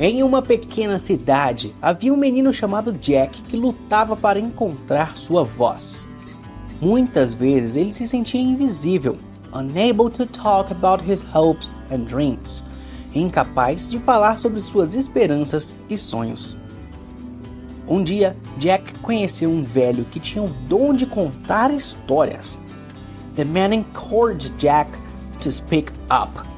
Em uma pequena cidade, havia um menino chamado Jack que lutava para encontrar sua voz. Muitas vezes ele se sentia invisível, unable to talk about his hopes and dreams, incapaz de falar sobre suas esperanças e sonhos. Um dia, Jack conheceu um velho que tinha o dom de contar histórias. The man encouraged Jack to speak up.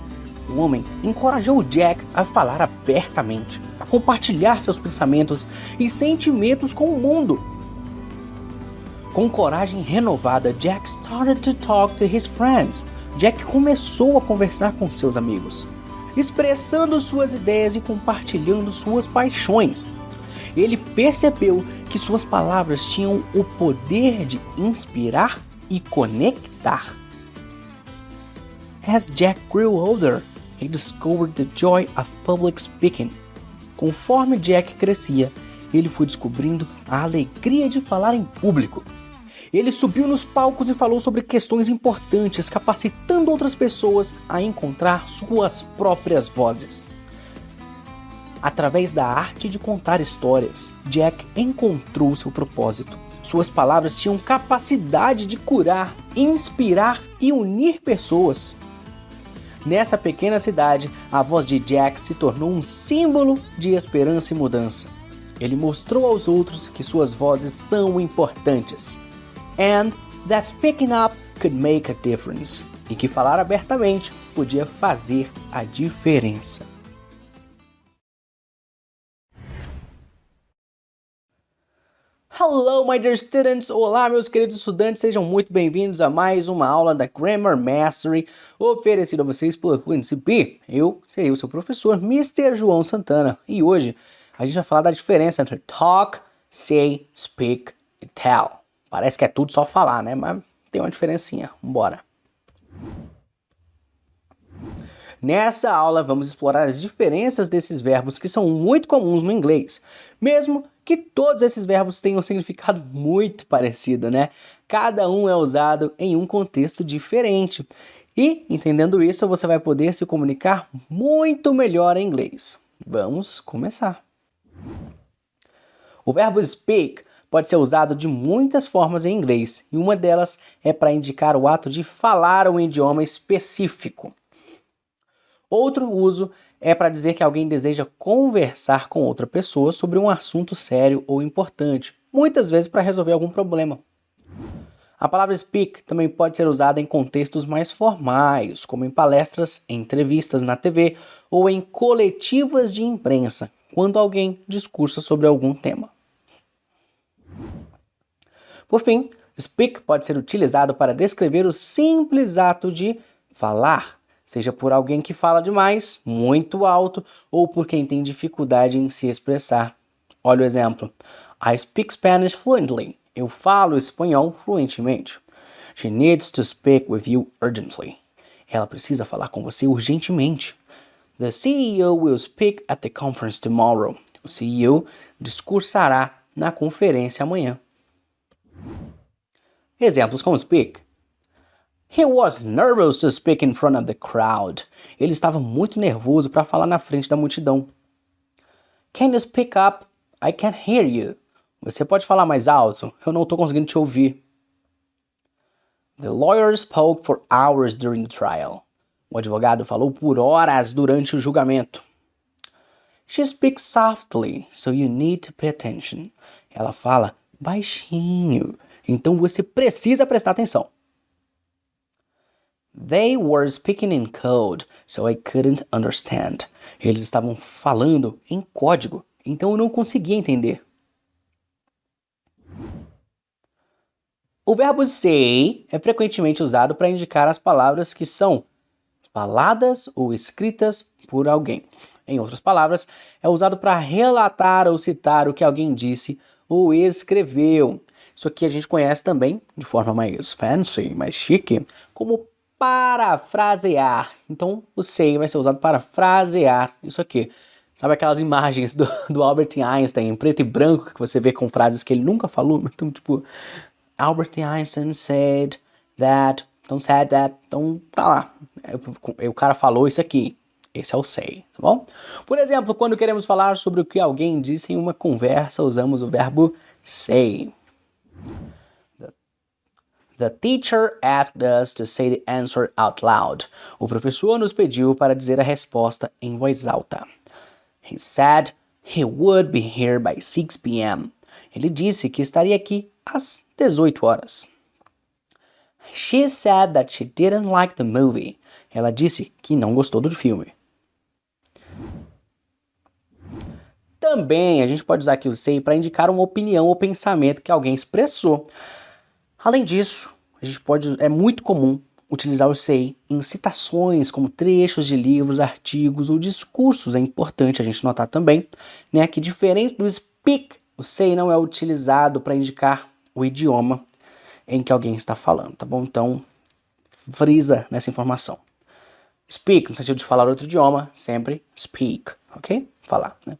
O homem encorajou Jack a falar abertamente, a compartilhar seus pensamentos e sentimentos com o mundo. Com coragem renovada, Jack started to talk to his friends. Jack começou a conversar com seus amigos, expressando suas ideias e compartilhando suas paixões. Ele percebeu que suas palavras tinham o poder de inspirar e conectar. As Jack grew older, he discovered the joy of public speaking. Conforme Jack crescia, ele foi descobrindo a alegria de falar em público. Ele subiu nos palcos e falou sobre questões importantes, capacitando outras pessoas a encontrar suas próprias vozes. Através da arte de contar histórias, Jack encontrou seu propósito. Suas palavras tinham capacidade de curar, inspirar e unir pessoas. Nessa pequena cidade, a voz de Jack se tornou um símbolo de esperança e mudança. Ele mostrou aos outros que suas vozes são importantes. And that speaking up could make a difference. E que falar abertamente podia fazer a diferença. Hello, my dear students! Olá, meus queridos estudantes, sejam muito bem-vindos a mais uma aula da Grammar Mastery oferecida a vocês pela Fluency B. Eu serei o seu professor, Mr. João Santana, e hoje a gente vai falar da diferença entre talk, say, speak e tell. Parece que é tudo só falar, né? Mas tem uma diferencinha. Bora! Nessa aula vamos explorar as diferenças desses verbos que são muito comuns no inglês, mesmo que todos esses verbos tenham um significado muito parecido, né? Cada um é usado em um contexto diferente. E, entendendo isso, você vai poder se comunicar muito melhor em inglês. Vamos começar! O verbo speak pode ser usado de muitas formas em inglês, e uma delas é para indicar o ato de falar um idioma específico. Outro uso é para dizer que alguém deseja conversar com outra pessoa sobre um assunto sério ou importante, muitas vezes para resolver algum problema. A palavra speak também pode ser usada em contextos mais formais, como em palestras, entrevistas na TV ou em coletivas de imprensa, quando alguém discursa sobre algum tema. Por fim, speak pode ser utilizado para descrever o simples ato de falar, seja por alguém que fala demais, muito alto, ou por quem tem dificuldade em se expressar. Olha o exemplo. I speak Spanish fluently. Eu falo espanhol fluentemente. She needs to speak with you urgently. Ela precisa falar com você urgentemente. The CEO will speak at the conference tomorrow. O CEO discursará na conferência amanhã. Exemplos com speak. He was nervous to speak in front of the crowd. Ele estava muito nervoso para falar na frente da multidão. Can you speak up? I can't hear you. Você pode falar mais alto? Eu não estou conseguindo te ouvir. The lawyer spoke for hours during the trial. O advogado falou por horas durante o julgamento. She speaks softly, so you need to pay attention. Ela fala baixinho, então você precisa prestar atenção. They were speaking in code, so I couldn't understand. Eles estavam falando em código, então eu não conseguia entender. O verbo say é frequentemente usado para indicar as palavras que são faladas ou escritas por alguém. Em outras palavras, é usado para relatar ou citar o que alguém disse ou escreveu. Isso aqui a gente conhece também, de forma mais fancy, mais chique, como parafrasear. Então, o say vai ser usado para frasear isso aqui. Sabe aquelas imagens do Albert Einstein em preto e branco que você vê com frases que ele nunca falou? Então, tipo, Albert Einstein said that. Então, tá lá. O cara falou isso aqui. Esse é o say, tá bom? Por exemplo, quando queremos falar sobre o que alguém disse em uma conversa, usamos o verbo say. The teacher asked us to say the answer out loud. O professor nos pediu para dizer a resposta em voz alta. He said he would be here by 6 p.m. Ele disse que estaria aqui às 18 horas. She said that she didn't like the movie. Ela disse que não gostou do filme. Também a gente pode usar aqui o say para indicar uma opinião ou pensamento que alguém expressou. Além disso, é muito comum utilizar o say em citações, como trechos de livros, artigos ou discursos. É importante a gente notar também, né, que diferente do speak, o say não é utilizado para indicar o idioma em que alguém está falando, tá bom? Então, frisa nessa informação. Speak, no sentido de falar outro idioma, sempre speak, ok? Falar, né?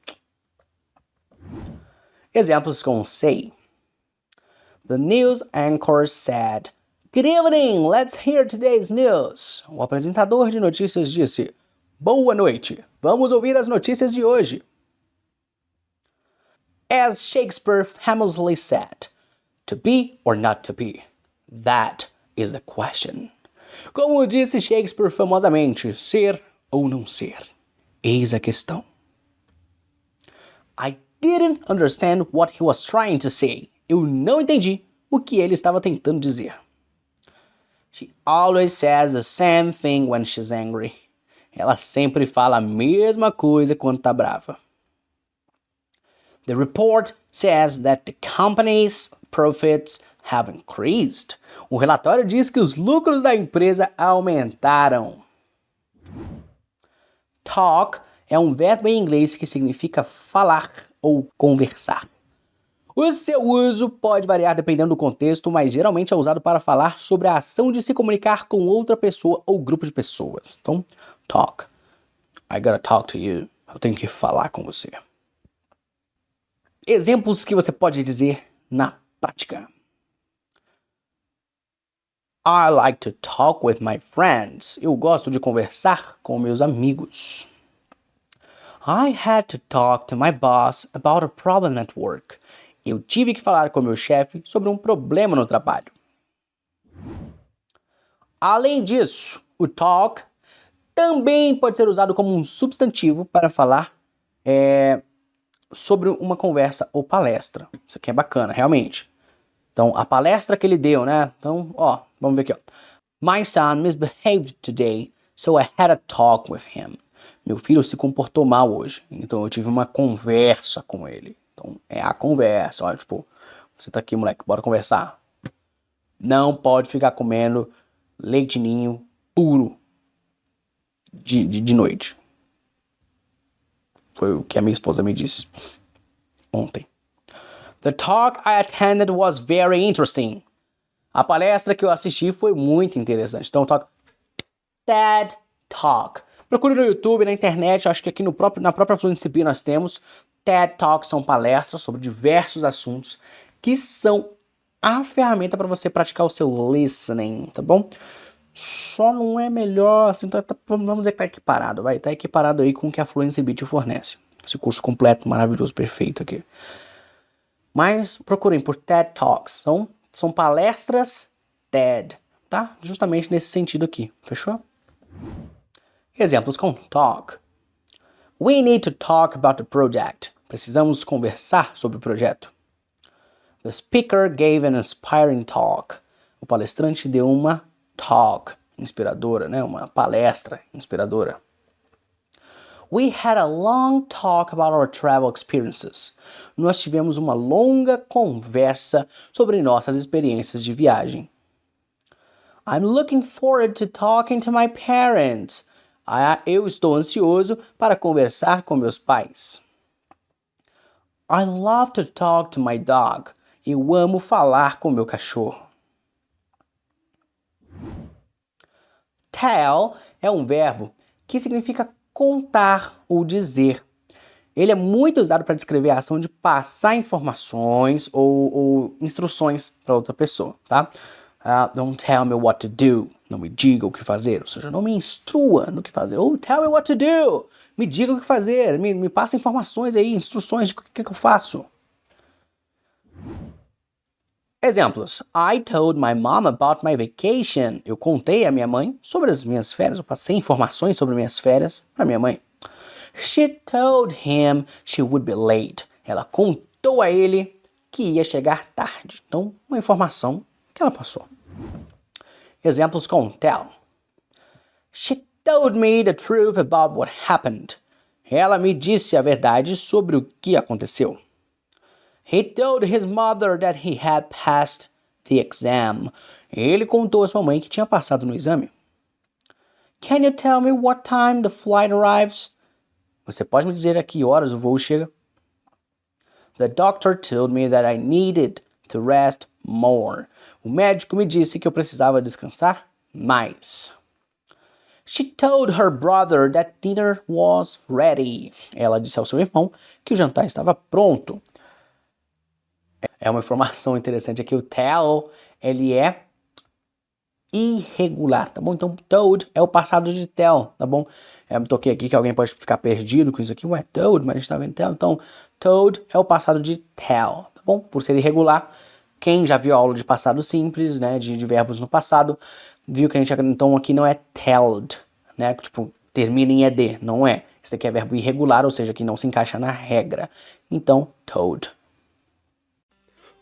Exemplos com say. The news anchor said, "Good evening, let's hear today's news." O apresentador de notícias disse, "Boa noite, vamos ouvir as notícias de hoje." As Shakespeare famously said, "To be or not to be? That is the question." Como disse Shakespeare famosamente, ser ou não ser? Eis a questão. I didn't understand what he was trying to say. Eu não entendi o que ele estava tentando dizer. She always says the same thing when she's angry. Ela sempre fala a mesma coisa quando está brava. The report says that the company's profits have increased. O relatório diz que os lucros da empresa aumentaram. Talk é um verbo em inglês que significa falar ou conversar. O seu uso pode variar dependendo do contexto, mas geralmente é usado para falar sobre a ação de se comunicar com outra pessoa ou grupo de pessoas. Então, talk. I gotta talk to you. Eu tenho que falar com você. Exemplos que você pode dizer na prática. I like to talk with my friends. Eu gosto de conversar com meus amigos. I had to talk to my boss about a problem at work. Eu tive que falar com meu chefe sobre um problema no trabalho. Além disso, o talk também pode ser usado como um substantivo para falar sobre uma conversa ou palestra. Isso aqui é bacana, realmente. Então, a palestra que ele deu, né? Então, vamos ver aqui, My son misbehaved today, so I had a talk with him. Meu filho se comportou mal hoje, então eu tive uma conversa com ele. Então, é a conversa, você tá aqui, moleque, bora conversar. Não pode ficar comendo leite ninho puro de noite. Foi o que a minha esposa me disse ontem. The talk I attended was very interesting. A palestra que eu assisti foi muito interessante. Então, TED Talk. Procure no YouTube, na internet, acho que aqui na própria Fluency Bee nós temos. TED Talks são palestras sobre diversos assuntos que são a ferramenta para você praticar o seu listening, tá bom? Só não é melhor, assim, vamos dizer que tá equiparado, tá equiparado aí com o que a Fluency Bee te fornece. Esse curso completo, maravilhoso, perfeito aqui. Mas procurem por TED Talks, são palestras TED, tá? Justamente nesse sentido aqui, fechou? Exemplos com talk. We need to talk about the project. Precisamos conversar sobre o projeto. The speaker gave an inspiring talk. O palestrante deu uma talk inspiradora, né? Uma palestra inspiradora. We had a long talk about our travel experiences. Nós tivemos uma longa conversa sobre nossas experiências de viagem. I'm looking forward to talking to my parents. Eu estou ansioso para conversar com meus pais. I love to talk to my dog. Eu amo falar com meu cachorro. Tell é um verbo que significa contar ou dizer. Ele é muito usado para descrever a ação de passar informações ou instruções para outra pessoa, tá? Don't tell me what to do. Não me diga o que fazer. Ou seja, não me instrua no que fazer. Oh, tell me what to do. Me diga o que fazer. Me passa informações aí, instruções de o que eu faço. Exemplos. I told my mom about my vacation. Eu contei à minha mãe sobre as minhas férias. Eu passei informações sobre minhas férias para minha mãe. She told him she would be late. Ela contou a ele que ia chegar tarde. Então, uma informação que ela passou. Exemplos com tell. She told me the truth about what happened. Ela me disse a verdade sobre o que aconteceu. He told his mother that he had passed the exam. Ele contou à sua mãe que tinha passado no exame. Can you tell me what time the flight arrives? Você pode me dizer a que horas o voo chega? The doctor told me that I needed to rest more. O médico me disse que eu precisava descansar mais. She told her brother that dinner was ready. Ela disse ao seu irmão que o jantar estava pronto. É uma informação interessante aqui. O tell, ele é irregular, tá bom? Então, told é o passado de tell, tá bom? Me toquei aqui que alguém pode ficar perdido com isso aqui. Ué, told, mas a gente tá vendo tell. Então, told é o passado de tell, tá bom? Por ser irregular, quem já viu a aula de passado simples, né, de verbos no passado, viu que a gente, então, aqui não é telled, né? Tipo, termina em ed, não é. Esse aqui é verbo irregular, ou seja, que não se encaixa na regra. Então, told.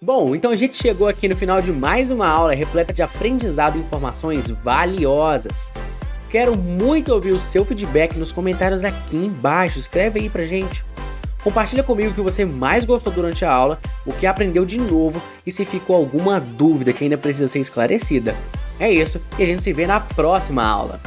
Bom, então a gente chegou aqui no final de mais uma aula repleta de aprendizado e informações valiosas. Quero muito ouvir o seu feedback nos comentários aqui embaixo, escreve aí pra gente. Compartilha comigo o que você mais gostou durante a aula, o que aprendeu de novo e se ficou alguma dúvida que ainda precisa ser esclarecida. É isso, e a gente se vê na próxima aula.